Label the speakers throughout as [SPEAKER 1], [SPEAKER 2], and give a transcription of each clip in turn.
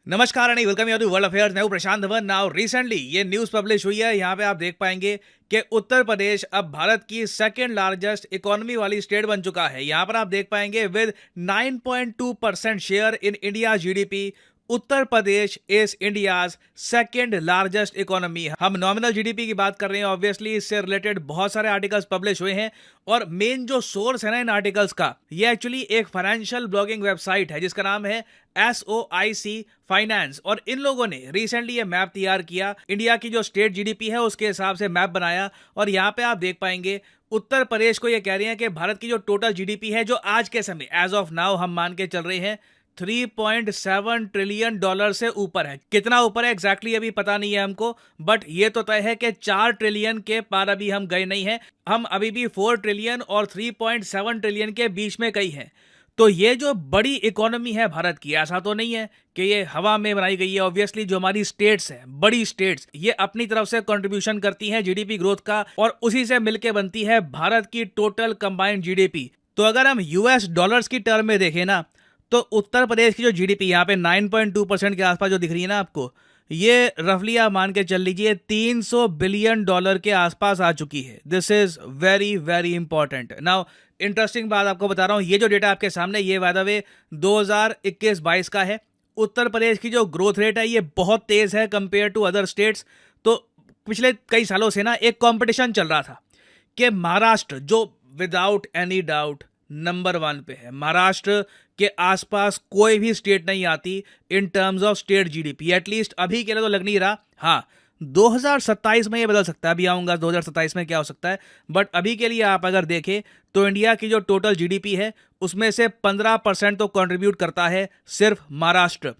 [SPEAKER 1] नमस्कार and welcome you to world affairs. मैं हूं प्रशांत धवन। नाउ रिसेंटली ये न्यूज़ पब्लिश हुई है। यहाँ पे आप देख पाएंगे कि उत्तर प्रदेश अब भारत की सेकंड लार्जेस्ट इकोनॉमी वाली स्टेट बन चुका है। यहाँ पर आप देख पाएंगे with 9.2% share in India GDP, Uttar Pradesh is India's second largest economy. हम नॉमिनल जीडीपी की बात कर रहे हैं। ऑब्वियसली इससे रिलेटेड बहुत सारे आर्टिकल्स पब्लिश हुए हैं और मेन जो सोर्स है ना इन आर्टिकल्स का, ये एक्चुअली एक फाइनेंशियल ब्लॉगिंग वेबसाइट है जिसका नाम है SOIC फाइनेंस। और इन लोगों ने रिसेंटली ये मैप तैयार किया, इंडिया की जो स्टेट जीडीपी है उसके हिसाब से मैप बनाया। और यहाँ पे आप देख पाएंगे उत्तर प्रदेश को ये कह रहे हैं कि भारत की जो टोटल जीडीपी है, जो आज के समय एज ऑफ नाउ हम मान के चल रहे हैं 3.7 ट्रिलियन डॉलर से ऊपर है। कितना ऊपर है एग्जैक्टली अभी पता नहीं है हमको, बट ये तो तय है कि 4 ट्रिलियन के पार अभी हम गए नहीं हैं। हम अभी भी 4 ट्रिलियन और 3.7 ट्रिलियन के बीच में कहीं हैं। तो ये जो बड़ी इकोनॉमी है भारत की, ऐसा तो नहीं है कि ये हवा में बनाई गई है। ऑब्वियसली जो हमारी स्टेट्स हैं, बड़ी स्टेट्स, ये अपनी तरफ से कंट्रीब्यूशन करती हैं जीडीपी ग्रोथ का और उसी से मिलके बनती है भारत की टोटल कंबाइंड जीडीपी। तो अगर हम यूएस डॉलर्स की टर्म में देखें ना, तो उत्तर प्रदेश की जो जीडीपी यहाँ पे 9.2% के आसपास जो दिख रही है ना आपको, ये रफली आप मान के चल लीजिए 300 बिलियन डॉलर के आसपास आ चुकी है। This is very very important. Now interesting बात आपको बता रहा हूँ, ये जो डेटा आपके सामने, ये बाय द वे 2021-22 का है। उत्तर प्रदेश की जो ग्रोथ रेट है ये बहुत तेज है कंपेयर टू अदर स्टेट्स। तो पिछले कई सालों से ना एक कंपटीशन चल रहा था कि महाराष्ट्र, जो विदाउट एनी डाउट नंबर 1 पे है, महाराष्ट्र के आसपास कोई भी स्टेट नहीं आती in terms of state GDP. At least अभी के लिए तो लग नहीं रहा। हाँ, 2027 में ये बदल सकता है, अभी आऊंगा 2027 में क्या हो सकता है, बट अभी के लिए आप अगर देखें तो इंडिया की जो टोटल जीडीपी है उसमें से 15% तो कंट्रीब्यूट करता है सिर्फ महाराष्ट्र।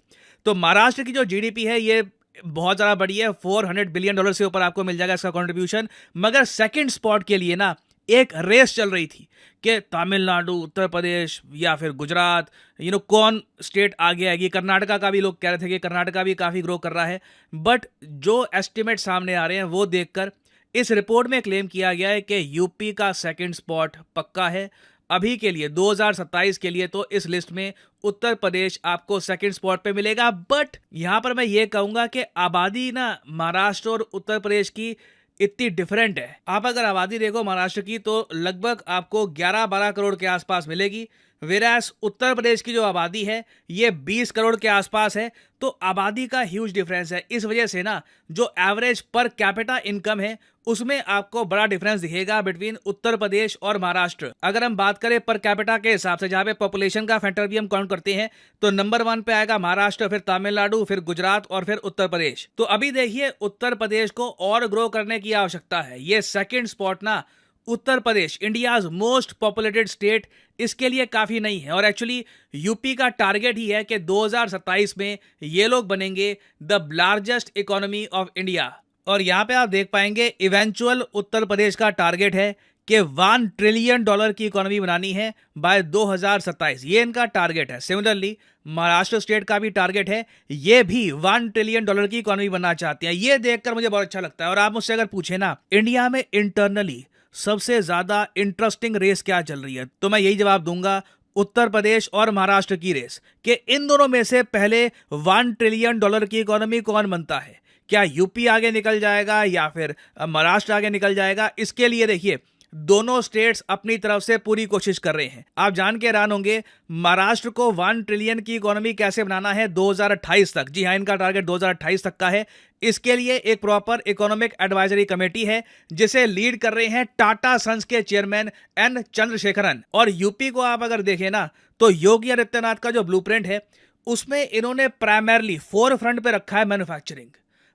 [SPEAKER 1] तो महाराष्ट्र की जो जीडीपी है ये बहुत ज़्यादा बड़ी है, 400 बिलियन डॉलर से ऊपर आपको मिल जाएगा इसका कंट्रीब्यूशन। मगर सेकंड स्पॉट के लिए ना एक रेस चल रही थी कि तमिलनाडु, उत्तर प्रदेश या फिर गुजरात, कौन स्टेट आगे आएगी। कर्नाटका का भी लोग कह रहे थे कि कर्नाटका भी काफ़ी ग्रो कर रहा है। बट जो एस्टिमेट सामने आ रहे हैं वो देखकर इस रिपोर्ट में क्लेम किया गया है कि यूपी का सेकंड स्पॉट पक्का है अभी के लिए। 2027 के लिए तो इस लिस्ट में उत्तर प्रदेश आपको सेकंड स्पॉट पे मिलेगा। बट यहां पर मैं ये कहूंगा कि आबादी ना महाराष्ट्र और उत्तर प्रदेश की इतनी डिफरेंट है। आप अगर आबादी देखो महाराष्ट्र की तो लगभग आपको 11-12 करोड़ के आसपास मिलेगी, वेरास उत्तर प्रदेश की जो आबादी है ये 20 करोड़ के आसपास है। तो आबादी का ह्यूज डिफरेंस है। इस वजह से ना जो एवरेज पर कैपिटा इनकम है उसमें आपको बड़ा डिफरेंस दिखेगा बिटवीन उत्तर प्रदेश और महाराष्ट्र। अगर हम बात करें पर कैपिटा के हिसाब से, जहां पे पॉपुलेशन का फैक्टर भी हम काउंट करते हैं, तो नंबर 1 पे आएगा महाराष्ट्र, फिर तमिलनाडु, फिर गुजरात और फिर उत्तर प्रदेश। तो अभी देखिए उत्तर प्रदेश को और ग्रो करने की आवश्यकता है। ये सेकेंड स्पॉट ना Uttar Pradesh, India's most populated state, इसके लिए काफी नहीं है। और एक्चुअली यूपी का टारगेट ही है कि 2027 में ये लोग बनेंगे the largest economy of India. और यहां पे आप देख पाएंगे इवेंचुअल उत्तर प्रदेश का टारगेट है कि 1 ट्रिलियन डॉलर की इकोनॉमी बनानी है बाय 2027। ये इनका टारगेट है। सिमिलरली महाराष्ट्र स्टेट का भी टारगेट है, ये भी 1 ट्रिलियन डॉलर की इकोनॉमी बनना चाहते हैं। ये देखकर मुझे बहुत अच्छा लगता है। और आप मुझसे अगर पूछे ना इंडिया में इंटरनली सबसे ज्यादा इंटरेस्टिंग रेस क्या चल रही है, तो मैं यही जवाब दूंगा, उत्तर प्रदेश और महाराष्ट्र की रेस, कि इन दोनों में से पहले 1 ट्रिलियन डॉलर की इकोनॉमी कौन बनता है। क्या यूपी आगे निकल जाएगा या फिर महाराष्ट्र आगे निकल जाएगा। इसके लिए देखिए दोनों स्टेट्स अपनी तरफ से पूरी कोशिश कर रहे हैं। आप जान के हैरान होंगे महाराष्ट्र को 1 ट्रिलियन की इकोनॉमी कैसे बनाना है 2028 तक। जी हाँ, इनका टारगेट 2028 तक का है। इसके लिए एक प्रॉपर इकोनॉमिक एडवाइजरी कमेटी है जिसे लीड कर रहे हैं टाटा सन्स के चेयरमैन एन चंद्रशेखरन। और यूपी को आप अगर देखें ना तो योगी आदित्यनाथ का जो ब्लूप्रिंट है उसमें इन्होंने प्राइमरली फोर फ्रंट पे रखा है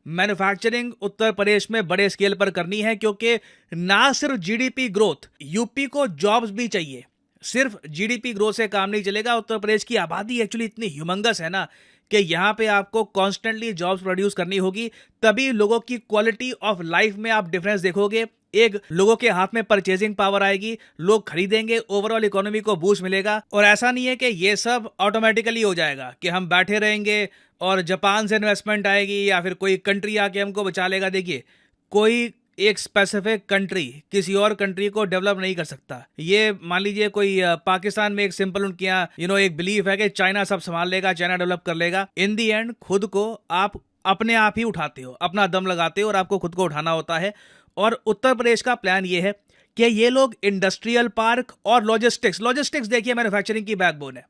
[SPEAKER 1] मैन्युफैक्चरिंग उत्तर प्रदेश में बड़े स्केल पर करनी है, क्योंकि ना सिर्फ जीडीपी ग्रोथ, यूपी को जॉब्स भी चाहिए। सिर्फ जीडीपी ग्रोथ से काम नहीं चलेगा। उत्तर प्रदेश की आबादी एक्चुअली इतनी ह्यूमंगस है ना कि यहाँ पे आपको कॉन्स्टेंटली जॉब्स प्रोड्यूस करनी होगी, तभी लोगों की क्वालिटी ऑफ लाइफ में आप डिफरेंस देखोगे। एक लोगों के हाथ में परचेजिंग पावर आएगी, लोग खरीदेंगे, ओवरऑल इकोनॉमी को बूस्ट मिलेगा। और ऐसा नहीं है कि ये सब ऑटोमेटिकली हो जाएगा कि हम बैठे रहेंगे और जापान से इन्वेस्टमेंट आएगी या फिर कोई कंट्री आके हमको बचा लेगा। देखिए कोई एक स्पेसिफिक कंट्री किसी और कंट्री को डेवलप नहीं कर सकता। ये मान लीजिए कोई पाकिस्तान में एक सिंपल उनके यहाँ एक बिलीफ है कि चाइना सब संभाल लेगा, चाइना डेवलप कर लेगा। इन दी एंड खुद को आप अपने आप ही उठाते हो, अपना दम लगाते हो और आपको खुद को उठाना होता है। और उत्तर प्रदेश का प्लान ये है कि ये लोग इंडस्ट्रियल पार्क और लॉजिस्टिक्स देखिए मैन्युफैक्चरिंग की बैकबोन है।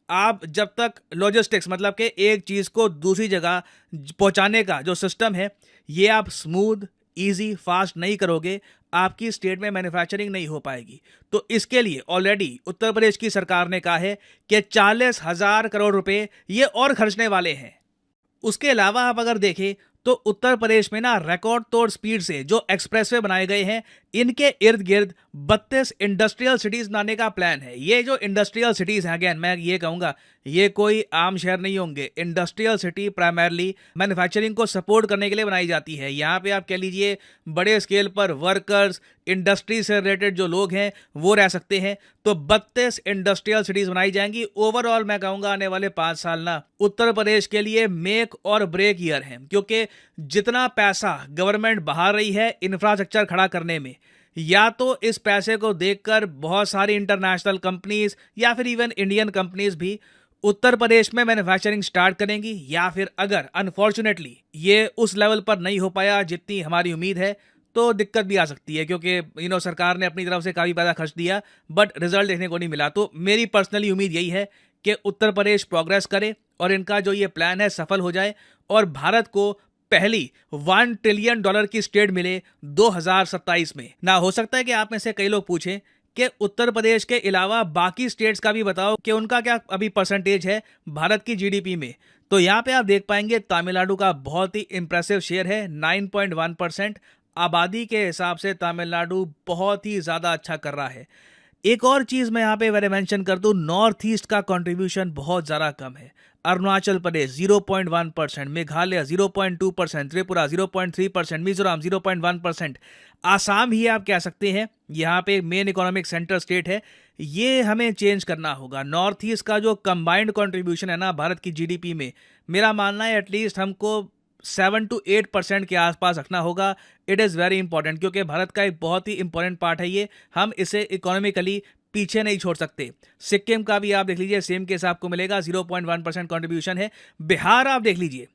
[SPEAKER 1] आप जब तक लॉजिस्टिक्स मतलब कि एक चीज को दूसरी जगह पहुंचाने का जो सिस्टम है ये आप स्मूथ इजी फास्ट नहीं करोगे, आपकी स्टेट में मैन्युफैक्चरिंग नहीं हो पाएगी। तो इसके लिए ऑलरेडी उत्तर प्रदेश की सरकार ने कहा है कि 40,000 करोड़ रुपए ये और खर्चने वाले हैं। उसके अलावा आप अगर देखें तो उत्तर प्रदेश में ना रिकॉर्ड तोड़ स्पीड से जो एक्सप्रेसवे बनाए गए हैं, इनके इर्द गिर्द 32 इंडस्ट्रियल सिटीज बनाने का प्लान है। ये जो इंडस्ट्रियल सिटीज हैं, अगेन मैं ये कहूंगा ये कोई आम शहर नहीं होंगे। इंडस्ट्रियल सिटी प्राइमरली मैन्युफैक्चरिंग को सपोर्ट करने के लिए बनाई जाती है। यहाँ पे आप कह लीजिए बड़े स्केल पर वर्कर्स, इंडस्ट्री से रिलेटेड जो लोग हैं वो रह सकते हैं। तो 32 इंडस्ट्रियल सिटीज बनाई जाएंगी। ओवरऑल मैं कहूंगा आने वाले 5 साल ना उत्तर प्रदेश के लिए मेक और ब्रेक ईयर है, क्योंकि जितना पैसा गवर्नमेंट बहा रही है इंफ्रास्ट्रक्चर खड़ा करने में, या तो इस पैसे को देखकर बहुत सारी इंटरनेशनल कंपनीज या फिर इवन इंडियन कंपनीज भी उत्तर प्रदेश में मैन्युफैक्चरिंग स्टार्ट करेंगी, या फिर अगर अनफॉर्चुनेटली ये उस लेवल पर नहीं हो पाया जितनी हमारी उम्मीद है तो दिक्कत भी आ सकती है, क्योंकि सरकार ने अपनी तरफ से काफी पैसा खर्च दिया बट रिजल्ट देखने को नहीं मिला। तो मेरी पर्सनली उम्मीद यही है कि उत्तर प्रदेश प्रोग्रेस करे और इनका जो ये प्लान है सफल हो जाए और भारत को पहली $1 ट्रिलियन की स्टेट मिले 2027 में ना। हो सकता है कि आप में से कई लोग पूछें कि उत्तर प्रदेश के अलावा बाकी स्टेट्स का भी बताओ कि उनका क्या अभी परसेंटेज है भारत की जीडीपी में। तो यहाँ पे आप देख पाएंगे तमिलनाडु का बहुत ही इंप्रेसिव शेयर है 9.1%। आबादी के हिसाब से तमिलनाडु बहुत ही ज्यादा अच्छा कर रहा है। एक और चीज मैं यहाँ पे मेंशन कर दूं, नॉर्थ ईस्ट का कंट्रीब्यूशन बहुत ज्यादा कम है। अरुणाचल प्रदेश 0.1%, मेघालय 0.2%, त्रिपुरा 0.3%, मिजोरम 0.1%, आसाम ही आप कह सकते हैं यहाँ पे मेन इकोनॉमिक सेंटर स्टेट है। ये हमें चेंज करना होगा। नॉर्थ ईस्ट का जो कंबाइंड कंट्रीब्यूशन है ना भारत की जीडीपी में, मेरा मानना है एटलीस्ट हमको 7 to 8% के आसपास रखना होगा। इट इज़ वेरी इंपॉर्टेंट, क्योंकि भारत का एक बहुत ही इंपॉर्टेंट पार्ट है ये। हम इसे इकोनॉमिकली पीछे नहीं छोड़ सकते। सिक्किम का भी आप देख लीजिए सेम केस आपको मिलेगा, 0.1% कंट्रीब्यूशन है। बिहार आप देख लीजिए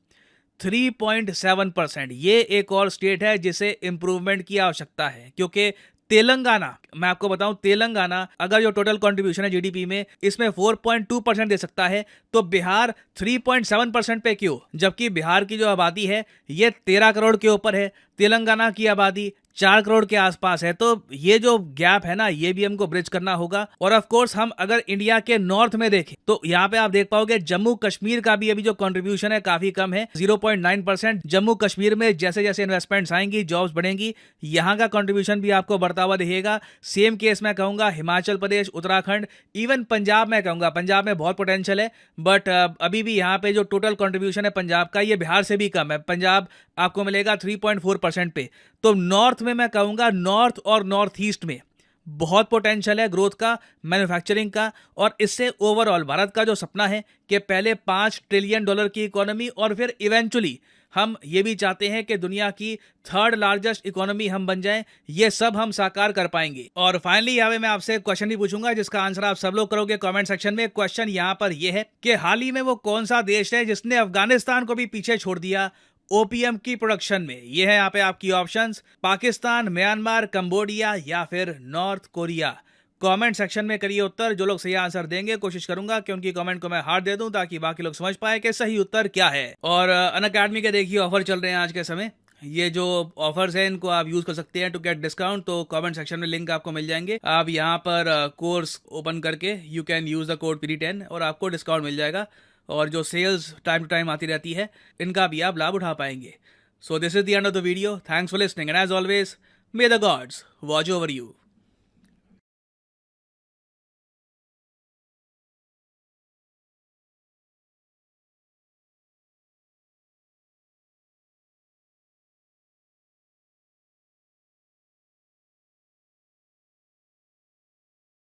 [SPEAKER 1] 3.7%। ये एक और स्टेट है जिसे इंप्रूवमेंट की आवश्यकता है, क्योंकि तेलंगाना, मैं आपको बताऊं तेलंगाना अगर जो टोटल कंट्रीब्यूशन है जीडीपी में इसमें 4.2% दे सकता है, तो बिहार 3.7% पे क्यों? जबकि बिहार की जो आबादी है ये 13 करोड़ के ऊपर है, तेलंगाना की आबादी 4 करोड़ के आसपास है। तो ये जो गैप है ना ये भी हमको ब्रिज करना होगा। और ऑफ कोर्स हम अगर इंडिया के नॉर्थ में देखें तो यहाँ पे आप देख पाओगे जम्मू कश्मीर का भी अभी जो कंट्रीब्यूशन है काफी कम है, 0.9%। जम्मू कश्मीर में जैसे जैसे इन्वेस्टमेंट्स आएंगी, जॉब्स बढ़ेंगी, यहाँ का कंट्रीब्यूशन भी आपको बढ़ता हुआ दिखेगा। सेम केस मैं कहूंगा हिमाचल प्रदेश, उत्तराखंड, इवन पंजाब मैं कहूंगा। पंजाब में बहुत पोटेंशियल है बट अभी भी यहाँ पे जो टोटल कंट्रीब्यूशन है पंजाब का ये बिहार से भी कम है। पंजाब आपको मिलेगा 3.4% पे। तो नॉर्थ में मैं कहूंगा नॉर्थ और नॉर्थ ईस्ट में बहुत पोटेंशियल है ग्रोथ का, मैन्युफैक्चरिंग का। और इससे ओवरऑल भारत का जो सपना है कि पहले $5 ट्रिलियन की इकोनॉमी और फिर इवेंचुअली हम ये भी चाहते हैं कि दुनिया की 3rd लार्जेस्ट इकोनॉमी हम बन जाएं, ये सब हम साकार कर पाएंगे। और फाइनली यहाँ पे मैं आपसे एक क्वेश्चन भी पूछूंगा जिसका आंसर आप सब लोग करोगे कमेंट सेक्शन में। क्वेश्चन यहाँ पर यह है कि हाल ही में वो कौन सा देश है जिसने अफगानिस्तान को भी पीछे छोड़ दिया ओपीएम की प्रोडक्शन में? ये है यहाँ पे आपकी ऑप्शंस, पाकिस्तान, म्यांमार, कंबोडिया या फिर नॉर्थ कोरिया। कमेंट सेक्शन में करिए उत्तर। जो लोग सही आंसर देंगे कोशिश करूंगा कि उनकी कमेंट को मैं हार्ट दे दूं ताकि बाकी लोग समझ पाए कि सही उत्तर क्या है। और अनअकैडमी के देखिए ऑफर चल रहे हैं आज के समय। ये जो ऑफर्स हैं इनको आप यूज कर सकते हैं टू गेट डिस्काउंट। तो कमेंट सेक्शन में लिंक आपको मिल जाएंगे। आप यहाँ पर कोर्स ओपन करके you can use the code PD10 और आपको डिस्काउंट मिल जाएगा। और जो सेल्स टाइम टू टाइम आती रहती है इनका भी आप लाभ उठा पाएंगे। So this is the end of the video. Thanks for listening and as always may the gods watch over you.